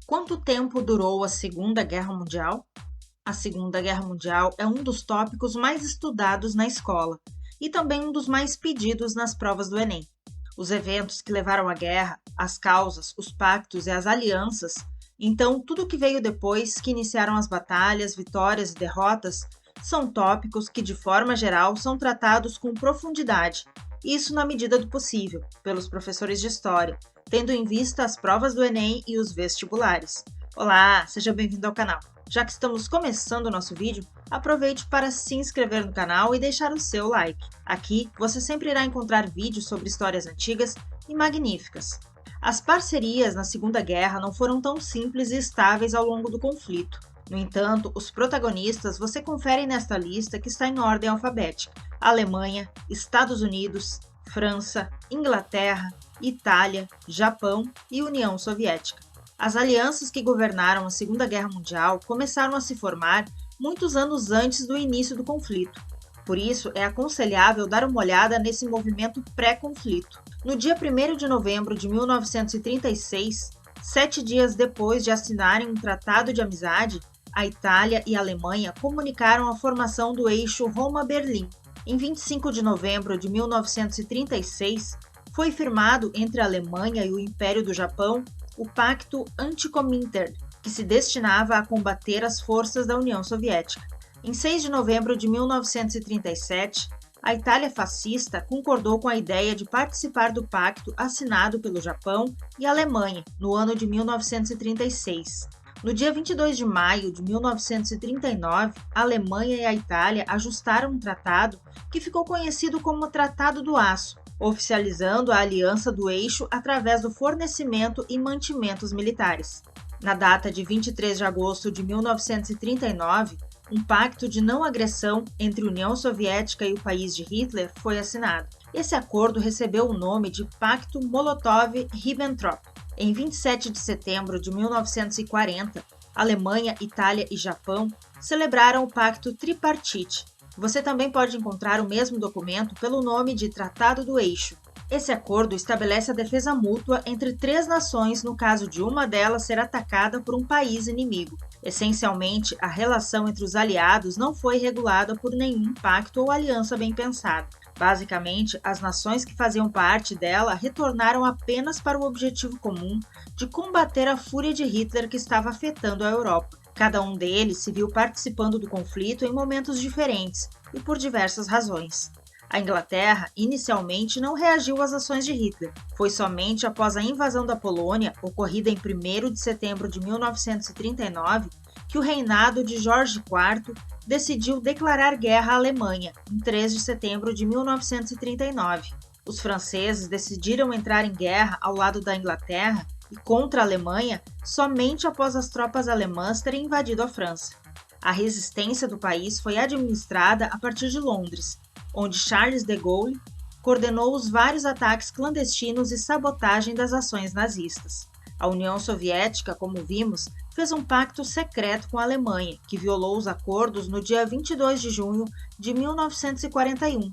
Quanto tempo durou a Segunda Guerra Mundial? A Segunda Guerra Mundial é um dos tópicos mais estudados na escola e também um dos mais pedidos nas provas do Enem. Os eventos que levaram à guerra, as causas, os pactos e as alianças, então tudo que veio depois, que iniciaram as batalhas, vitórias e derrotas, são tópicos que, de forma geral, são tratados com profundidade, isso na medida do possível, pelos professores de história, tendo em vista as provas do Enem e os vestibulares. Olá, seja bem-vindo ao canal. Já que estamos começando o nosso vídeo, aproveite para se inscrever no canal e deixar o seu like. Aqui você sempre irá encontrar vídeos sobre histórias antigas e magníficas. As parcerias na Segunda Guerra não foram tão simples e estáveis ao longo do conflito. No entanto, os protagonistas você confere nesta lista que está em ordem alfabética: Alemanha, Estados Unidos, França, Inglaterra, Itália, Japão e União Soviética. As alianças que governaram a Segunda Guerra Mundial começaram a se formar muitos anos antes do início do conflito. Por isso, é aconselhável dar uma olhada nesse movimento pré-conflito. No dia 1º de novembro de 1936, 7 dias depois de assinarem um tratado de amizade, a Itália e a Alemanha comunicaram a formação do eixo Roma-Berlim. Em 25 de novembro de 1936, foi firmado entre a Alemanha e o Império do Japão o Pacto Anticomintern, que se destinava a combater as forças da União Soviética. Em 6 de novembro de 1937, a Itália fascista concordou com a ideia de participar do pacto assinado pelo Japão e a Alemanha no ano de 1936. No dia 22 de maio de 1939, a Alemanha e a Itália ajustaram um tratado que ficou conhecido como Tratado do Aço, oficializando a aliança do eixo através do fornecimento e mantimentos militares. Na data de 23 de agosto de 1939, um pacto de não agressão entre a União Soviética e o país de Hitler foi assinado. Esse acordo recebeu o nome de Pacto Molotov-Ribbentrop. Em 27 de setembro de 1940, Alemanha, Itália e Japão celebraram o Pacto Tripartite. Você também pode encontrar o mesmo documento pelo nome de Tratado do Eixo. Esse acordo estabelece a defesa mútua entre 3 nações no caso de uma delas ser atacada por um país inimigo. Essencialmente, a relação entre os aliados não foi regulada por nenhum pacto ou aliança bem pensada. Basicamente, as nações que faziam parte dela retornaram apenas para o objetivo comum de combater a fúria de Hitler que estava afetando a Europa. Cada um deles se viu participando do conflito em momentos diferentes e por diversas razões. A Inglaterra inicialmente não reagiu às ações de Hitler. Foi somente após a invasão da Polônia, ocorrida em 1º de setembro de 1939, que o reinado de Jorge IV decidiu declarar guerra à Alemanha, em 3 de setembro de 1939. Os franceses decidiram entrar em guerra ao lado da Inglaterra e contra a Alemanha somente após as tropas alemãs terem invadido a França. A resistência do país foi administrada a partir de Londres, onde Charles de Gaulle coordenou os vários ataques clandestinos e sabotagem das ações nazistas. A União Soviética, como vimos, fez um pacto secreto com a Alemanha, que violou os acordos no dia 22 de junho de 1941,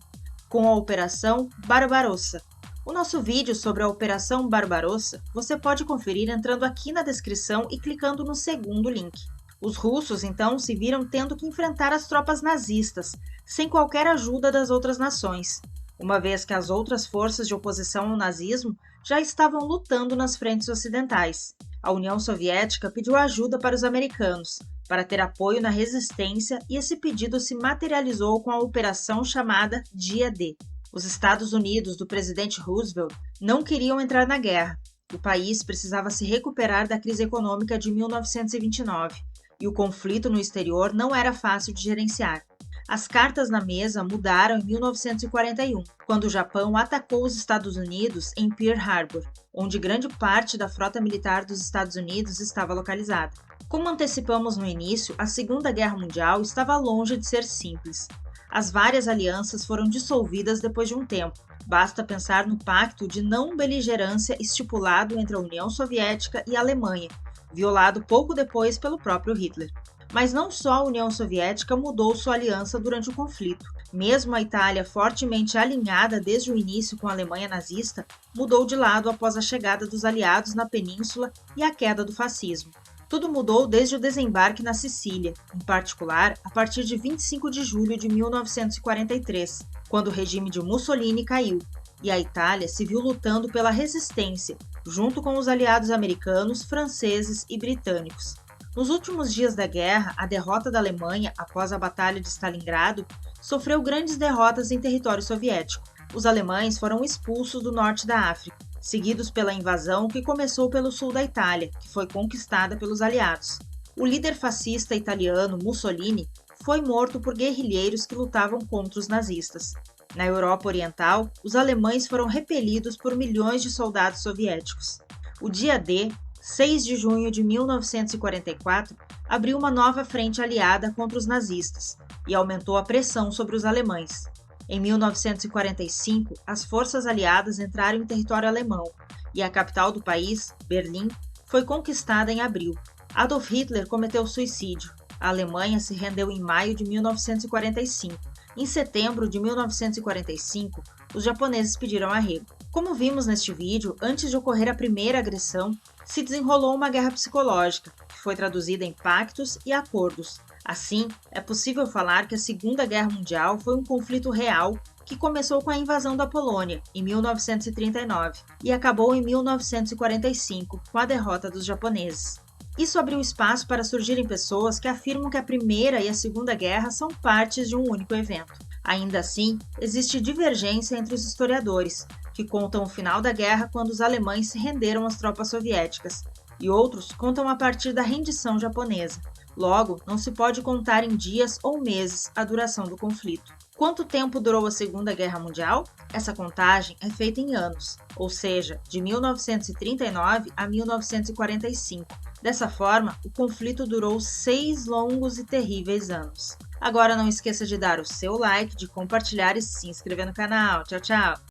com a Operação Barbarossa. O nosso vídeo sobre a Operação Barbarossa você pode conferir entrando aqui na descrição e clicando no segundo link. Os russos, então, se viram tendo que enfrentar as tropas nazistas, sem qualquer ajuda das outras nações, uma vez que as outras forças de oposição ao nazismo já estavam lutando nas frentes ocidentais. A União Soviética pediu ajuda para os americanos, para ter apoio na resistência, e esse pedido se materializou com a operação chamada Dia D. Os Estados Unidos do presidente Roosevelt não queriam entrar na guerra. O país precisava se recuperar da crise econômica de 1929, e o conflito no exterior não era fácil de gerenciar. As cartas na mesa mudaram em 1941, quando o Japão atacou os Estados Unidos em Pearl Harbor, onde grande parte da frota militar dos Estados Unidos estava localizada. Como antecipamos no início, a Segunda Guerra Mundial estava longe de ser simples. As várias alianças foram dissolvidas depois de um tempo. Basta pensar no pacto de não beligerância estipulado entre a União Soviética e a Alemanha, violado pouco depois pelo próprio Hitler. Mas não só a União Soviética mudou sua aliança durante o conflito. Mesmo a Itália fortemente alinhada desde o início com a Alemanha nazista, mudou de lado após a chegada dos aliados na península e a queda do fascismo. Tudo mudou desde o desembarque na Sicília, em particular a partir de 25 de julho de 1943, quando o regime de Mussolini caiu, e a Itália se viu lutando pela resistência, junto com os aliados americanos, franceses e britânicos. Nos últimos dias da guerra, a derrota da Alemanha após a Batalha de Stalingrado sofreu grandes derrotas em território soviético. Os alemães foram expulsos do norte da África, seguidos pela invasão que começou pelo sul da Itália, que foi conquistada pelos aliados. O líder fascista italiano Mussolini foi morto por guerrilheiros que lutavam contra os nazistas. Na Europa Oriental, os alemães foram repelidos por milhões de soldados soviéticos. O dia D, 6 de junho de 1944, abriu uma nova frente aliada contra os nazistas e aumentou a pressão sobre os alemães. Em 1945, as forças aliadas entraram em território alemão e a capital do país, Berlim, foi conquistada em abril. Adolf Hitler cometeu suicídio. A Alemanha se rendeu em maio de 1945. Em setembro de 1945, os japoneses pediram arrego. Como vimos neste vídeo, antes de ocorrer a primeira agressão, se desenrolou uma guerra psicológica, que foi traduzida em pactos e acordos. Assim, é possível falar que a Segunda Guerra Mundial foi um conflito real que começou com a invasão da Polônia, em 1939, e acabou em 1945, com a derrota dos japoneses. Isso abriu espaço para surgirem pessoas que afirmam que a Primeira e a Segunda Guerra são partes de um único evento. Ainda assim, existe divergência entre os historiadores, que contam o final da guerra quando os alemães se renderam às tropas soviéticas, e outros contam a partir da rendição japonesa. Logo, não se pode contar em dias ou meses a duração do conflito. Quanto tempo durou a Segunda Guerra Mundial? Essa contagem é feita em anos, ou seja, de 1939 a 1945. Dessa forma, o conflito durou 6 longos e terríveis anos. Agora não esqueça de dar o seu like, de compartilhar e se inscrever no canal. Tchau, tchau!